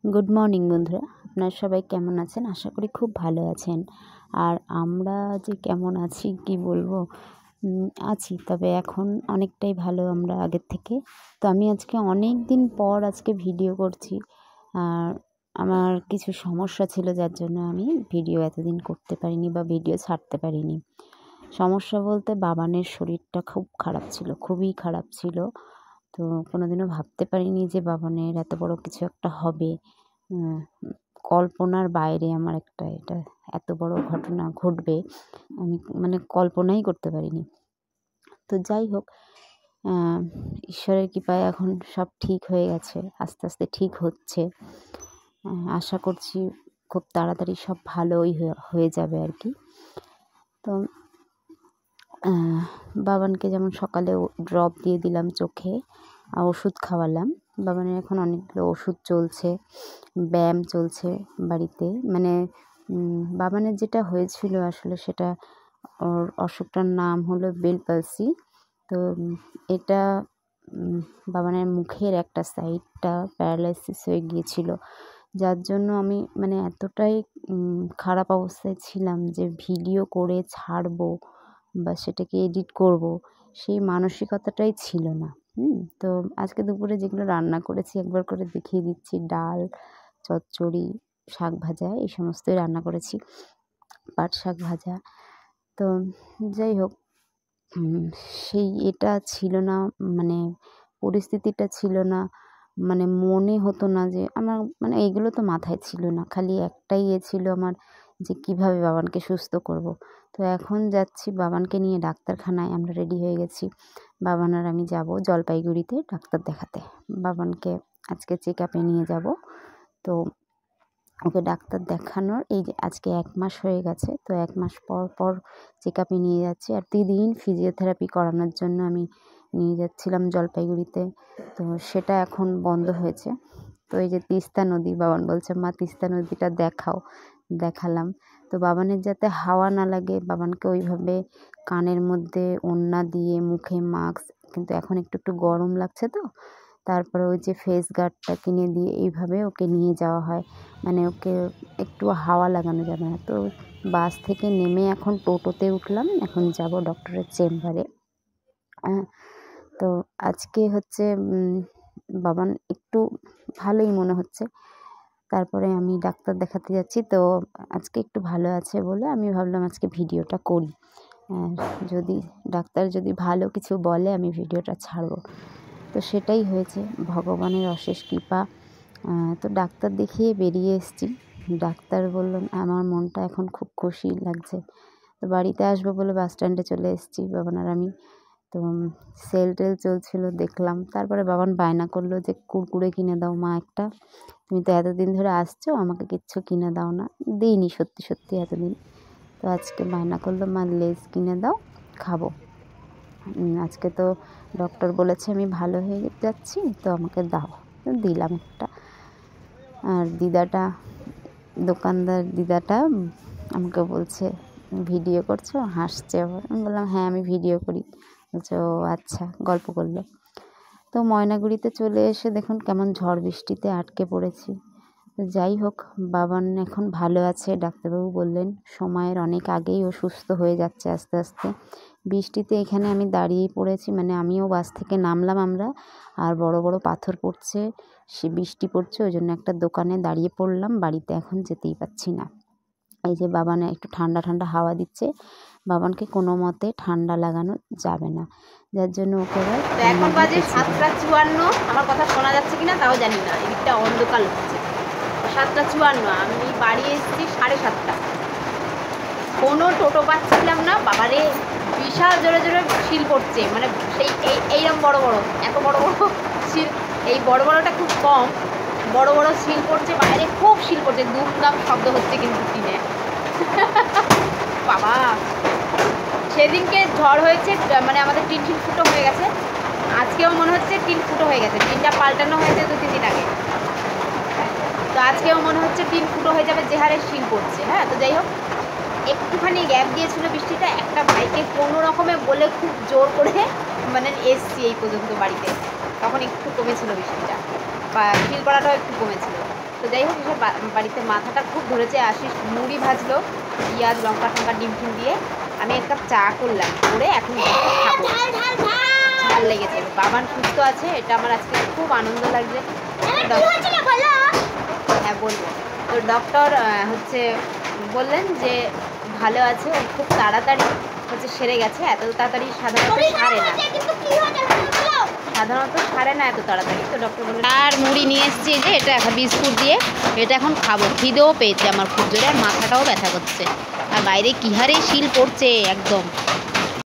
Good morning বন্ধুরা, আপনারা সবাই কেমন আছেন? আশা করি খুব ভালো আছেন। আর আমরা যে কেমন আছি কি বলবো, আছি, তবে এখন অনেকটাই ভালো আমরা আগের থেকে। তো আমি আজকে অনেক দিন পর আজকে ভিডিও করছি। আর আমার কিছু সমস্যা ছিল যার জন্য আমি ভিডিও এতদিন করতে পারিনি বা ভিডিও ছাড়তে পারিনি। সমস্যা বলতে বাবানের শরীরটা খুব খারাপ ছিল, খুবই খারাপ ছিল। তো কোনোদিনও ভাবতে পারিনি যে বাবানের এত বড় কিছু একটা হবে। কল্পনার বাইরে আমার একটা এটা এত বড় ঘটনা ঘটবে আমি কল্পনাই করতে পারিনি। তো যাই হোক, ঈশ্বরের কৃপায় এখন সব ঠিক হয়ে গেছে, আস্তে আস্তে ঠিক হচ্ছে। আশা করছি খুব তাড়াতাড়ি সব ভালোই হয়ে যাবে আর কি। তো বাবানকে যেমন সকালে ড্রপ দিয়ে দিলাম চোখে, আর ওষুধ খাওয়ালাম। বাবানের এখন অনেকগুলো ওষুধ চলছে, ব্যায়াম চলছে বাড়িতে। বাবানের যেটা হয়েছিল আসলে সেটা, ওর অসুখটার নাম হলো বেল পালসি। তো এটা বাবানের মুখের একটা সাইডটা প্যারালাইসিস হয়ে গিয়েছিল, যার জন্য আমি এতটাই খারাপ অবস্থায় ছিলাম যে ভিডিও করে ছাড়বো বা সেটাকে এডিট করব, সেই মানসিকতাটাই ছিল না। তো আজকে দুপুরে যেগুলো রান্না করেছি একবার করে দেখিয়ে দিচ্ছি। ডাল, চচ্চড়ি, শাক ভাজা, এই সমস্তই রান্না করেছি, পাট শাক ভাজা। তো যাই হোক, সেই এটা ছিল না, পরিস্থিতিটা ছিল না, মনে হতো না যে আমার এইগুলো তো মাথায় ছিল না। খালি একটাই ছিল আমার, যে কীভাবে বাবানকে সুস্থ করব। তো এখন যাচ্ছি বাবানকে নিয়ে ডাক্তারখানায়, আমরা রেডি হয়ে গেছি। বাবান আর আমি যাব জলপাইগুড়িতে ডাক্তার দেখাতে। বাবানকে আজকে চেক আপে নিয়ে যাব। তো ওকে ডাক্তার দেখানোর এই যে আজকে 1 মাস হয়ে গেছে। তো 1 মাস পর পর চেক আপে নিয়ে যাচ্ছি। আর প্রতিদিন ফিজিওথেরাপি করানোর জন্য আমি নিয়ে যাচ্ছিলাম জলপাইগুড়িতে। তো সেটা এখন বন্ধ হয়েছে। তো এই যে তিস্তা নদী, বাবান বলছে মা তিস্তা নদীটা দেখাও। দেখালাম। তো বাবানের যাতে হাওয়া না লাগে, বাবানকে ওইভাবে কানের মধ্যে ওড়না দিয়ে, মুখে মাস্ক, কিন্তু এখন একটু একটু গরম লাগছে, তো তারপরে ওই যে ফেস গার্ডটা কিনে দিয়ে এইভাবে ওকে নিয়ে যাওয়া হয়। ওকে একটু হাওয়া লাগানো যাবে না। তো বাস থেকে নেমে এখন টোটোতে উঠলাম, এখন যাব ডক্টরের চেম্বারে। তো আজকে হচ্ছে বাবান একটু ভালোই মনে হচ্ছে। তারপরে আমি ডাক্তার দেখাতে যাচ্ছি। তো আজকে একটু ভালো আছে বলে আমি ভাবলাম আজকে ভিডিওটা করি। যদি ডাক্তার ভালো কিছু বলে আমি ভিডিওটা ছাড়ব। তো সেটাই হয়েছে, ভগবানের অশেষ কৃপা। তো ডাক্তার দেখিয়ে বেরিয়ে এসেছি। ডাক্তার বললেন, আমার মনটা এখন খুব খুশি লাগছে। তো বাড়িতে আসবো বলে বাস স্ট্যান্ডে চলে এসেছি বাবান আর আমি। তো সেল টেল চলছিল, দেখলাম। তারপরে বাবান বায়না করলো যে কুরকুরে কিনে দাও মা একটা, তুমি তো এতদিন ধরে আসছো, আমাকে কিচ্ছু কিনে দাও না। দিইনি সত্যি সত্যি এতদিন। তো আজকে বায়না করলো মা লেজ কিনে দাও, খাবো। আজকে তো ডক্টর বলেছে আমি ভালো হয়ে যাচ্ছি, তো আমাকে দাও। তো দিলাম একটা। আর দোকানদার দিদাটা আমাকে বলছে ভিডিও করছো, হাসছে আবার। আমি বললাম হ্যাঁ আমি ভিডিও করি। বলছে ও আচ্ছা, গল্প করলো। তো ময়নাগুড়িতে চলে এসে দেখুন কেমন ঝড় বৃষ্টিতে আটকে পড়েছি। যাই হোক, বাবান এখন ভালো আছে। ডাক্তারবাবু বললেন সময়ের অনেক আগেই ও সুস্থ হয়ে যাচ্ছে আস্তে আস্তে। বৃষ্টিতে এখানে আমি দাঁড়িয়েই পড়েছি, আমিও বাস থেকে নামলাম আমরা, আর বড় বড় পাথর পড়ছে, সে বৃষ্টি পড়ছে, ওই জন্য একটা দোকানে দাঁড়িয়ে পড়লাম। বাড়িতে এখন যেতেই পারছি না। এই যে বাবানে একটু ঠান্ডা ঠান্ডা হাওয়া দিচ্ছে, বাবানকে কোনো মতে ঠান্ডা লাগানো যাবে না, যার জন্য ওকে এখন বাজে 7:54। আমার কথা শোনা যাচ্ছে কিনা তাও জানি না, এদিকটা অন্ধকার হচ্ছে। 7:54, আমি বাড়ি এসেছি 7:30। কোনো টোটো পাচ্ছিলাম না। বাবারে বিশাল জোরে জোরে শিল পড়ছে, সেই এইরকম বড় বড়, এত বড় বড় শিল। এই বড় বড়টা খুব কম, বড় বড় শিল পড়ছে বাইরে, খুব শিল পড়ছে, দুমদাম শব্দ হচ্ছে কিন্তু টিনে। বাবা, সেদিনকে ঝড় হয়েছে, আমাদের টিন ফুটো হয়ে গেছে। আজকেও মনে হচ্ছে টিন ফুটো হয়ে গেছে, টিনটা পাল্টানো হয়েছে 2-3 দিন আগে। তো আজকেও মনে হচ্ছে টিন ফুটো হয়ে যাবে, যে হারে শিল পড়ছে। হ্যাঁ, তো যাই হোক, একটুখানি গ্যাপ দিয়েছিল বৃষ্টিটা। একটা ভাইকে কোনো রকমে বলে খুব জোর করে এসছি এই পর্যন্ত বাড়িতে, তখন একটু কমেছিল বৃষ্টিটা, বা শিল পড়াটাও একটু কমেছিল। তো যাই হোক এসব বাড়িতে মাথাটা খুব ধরেছে। আশিস মুড়ি ভাজলো পেঁয়াজ লঙ্কা টঙ্কা ডিম টিম দিয়ে, আমি এক কাপ চা করলাম, করে এখন খাবো। ঝাল লেগেছে। বাবান সুস্থ আছে, এটা আমার আজকে খুব আনন্দ লাগছে। হ্যাঁ বলবো। তো ডক্টর হচ্ছে বললেন যে ভালো আছে, ও খুব তাড়াতাড়ি হচ্ছে সেরে গেছে। এত তাড়াতাড়ি সাধারণত সারে না এত তাড়াতাড়ি। তো ডক্টর বললেন আর মুড়ি নিয়ে এসেছি যে এটা বিস্কুট দিয়ে, এটা এখন খাবো। খিদেও পেয়েছে আমার খুব জোরে, আর মাথাটাও ব্যথা করছে, আর বাইরে কি হারে শিল পড়ছে একদম।